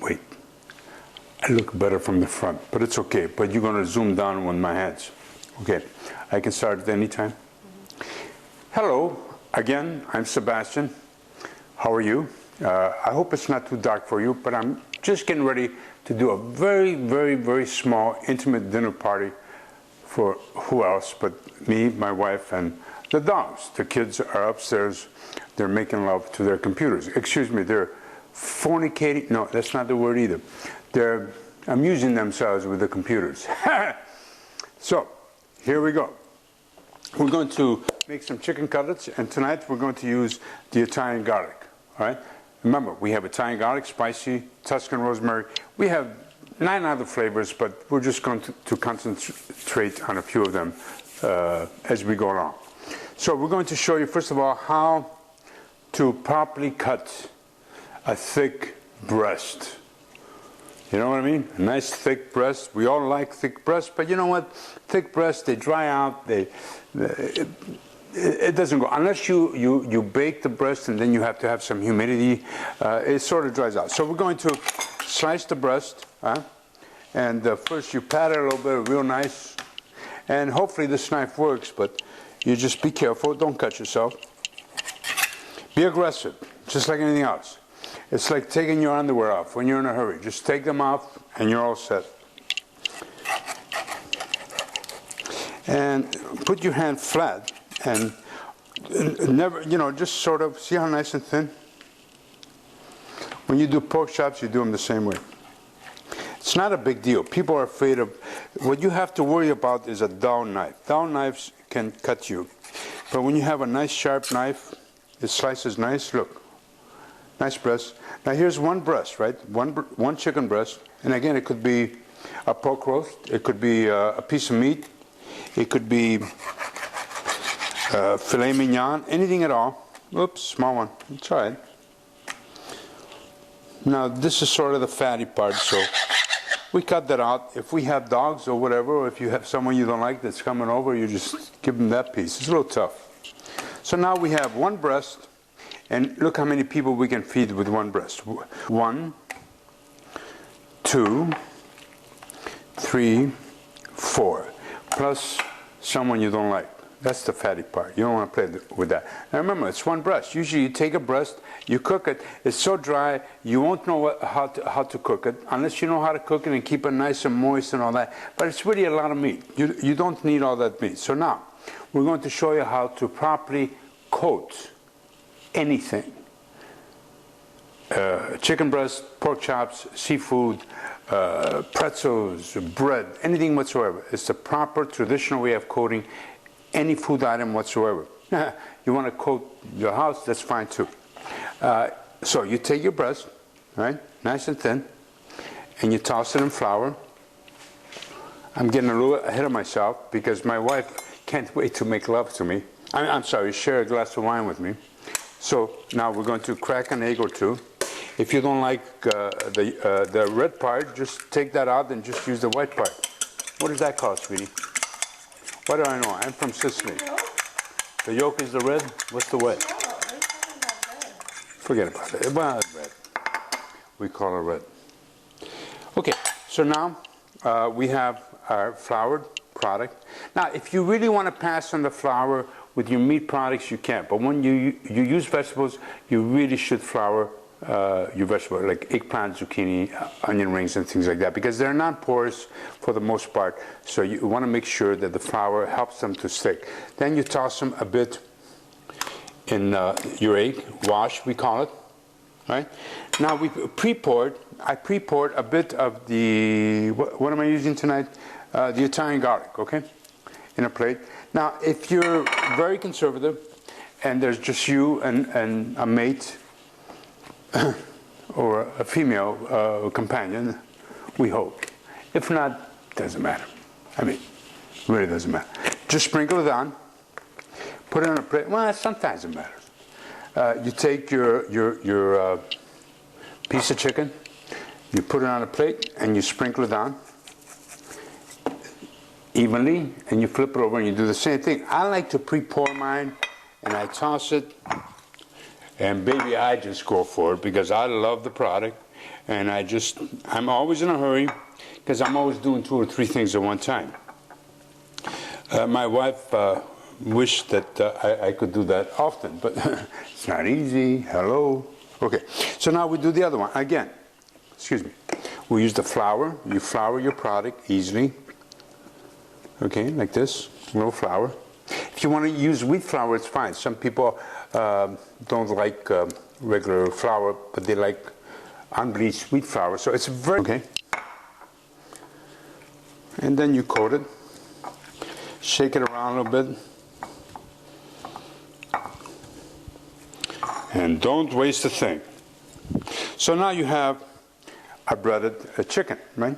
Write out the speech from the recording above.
wait. I look better from the front, but it's okay. But you're going to zoom down with my hands. Okay, I can start at any time. Hello, again, I'm Sebastian. How are you? I hope it's not too dark for you, but I'm just getting ready to do a very, very, very small, intimate dinner party for who else but me, my wife, and the dogs. The kids are upstairs. They're making love to their computers. Excuse me, they're fornicating. No, that's not the word either. They're amusing themselves with the computers. So, here we go. We're going to make some chicken cutlets, and tonight we're going to use the Italian garlic. All right? Remember, we have Italian garlic, spicy, Tuscan rosemary. We have 9 other flavors, but we're just going to concentrate on a few of them as we go along. So we're going to show you, first of all, how to properly cut a thick breast. You know what I mean? A nice thick breast. We all like thick breasts, but you know what? Thick breasts, they dry out. It doesn't go unless you bake the breast, and then you have to have some humidity. It sort of dries out. So we're going to slice the breast, and first you pat it a little bit, real nice, and hopefully this knife works. But you just be careful. Don't cut yourself. Be aggressive, just like anything else. It's like taking your underwear off when you're in a hurry. Just take them off, and you're all set. And put your hand flat. And never, just sort of, see how nice and thin? When you do pork chops, you do them the same way. It's not a big deal. People are afraid of, what you have to worry about is a dull knife. Dull knives can cut you. But when you have a nice sharp knife, it slices nice, look. Nice breast. Now here's one breast, right? One chicken breast. And again, it could be a pork roast. It could be a piece of meat. It could be filet mignon, anything at all. Oops, small one. It's all right. Now this is sort of the fatty part, so we cut that out. If we have dogs or whatever, or if you have someone you don't like that's coming over, you just give them that piece. It's a little tough. So now we have one breast, and look how many people we can feed with one breast. 1, 2, 3, 4, plus someone you don't like. That's the fatty part. You don't want to play with that. Now remember, it's one breast. Usually you take a breast, you cook it. It's so dry, you won't know how to cook it unless you know how to cook it and keep it nice and moist and all that. But it's really a lot of meat. You don't need all that meat. So now, we're going to show you how to properly coat anything. Chicken breast, pork chops, seafood, pretzels, bread, anything whatsoever. It's the proper traditional way of coating any food item whatsoever. You want to coat your house, that's fine too. So you take your breast, right, nice and thin, and you toss it in flour. I'm getting a little ahead of myself because my wife can't wait to make love to me. I'm sorry, share a glass of wine with me. So now we're going to crack an egg or two. If you don't like the red part, just take that out and just use the white part. What does that cost, sweetie? What do I know? I'm from Sicily. The yolk is the red? What's the white? Forget about it. Well, it's red. We call it red. Okay, so now we have our floured product. Now, if you really want to pass on the flour with your meat products, you can. But when you use vegetables, you really should flour your vegetables, like eggplant, zucchini, onion rings, and things like that, because they're non-porous for the most part. So you want to make sure that the flour helps them to stick. Then you toss them a bit in your egg wash, we call it. Right? Now we pre-poured. I pre-poured a bit of the what am I using tonight? The Italian garlic. Okay, in a plate. Now, if you're very conservative, and there's just you and a mate. Or a female companion, we hope. If not, doesn't matter. I mean, really doesn't matter. Just sprinkle it on, put it on a plate. Well, sometimes it matters. You take your piece of chicken, you put it on a plate, and you sprinkle it on evenly, and you flip it over and you do the same thing. I like to pre-pour mine, and I toss it And baby, I just go for it because I love the product, and I'm always in a hurry because I'm always doing 2 or 3 things at one time. My wife wished that I could do that often, but it's not easy. Hello. Okay, so now we do the other one. Again, excuse me. We use the flour. You flour your product easily. Okay, like this, a little flour. If you want to use wheat flour, it's fine. Some people don't like regular flour, but they like unbleached wheat flour. So it's very okay. And then you coat it. Shake it around a little bit. And don't waste a thing. So now you have a breaded chicken, right?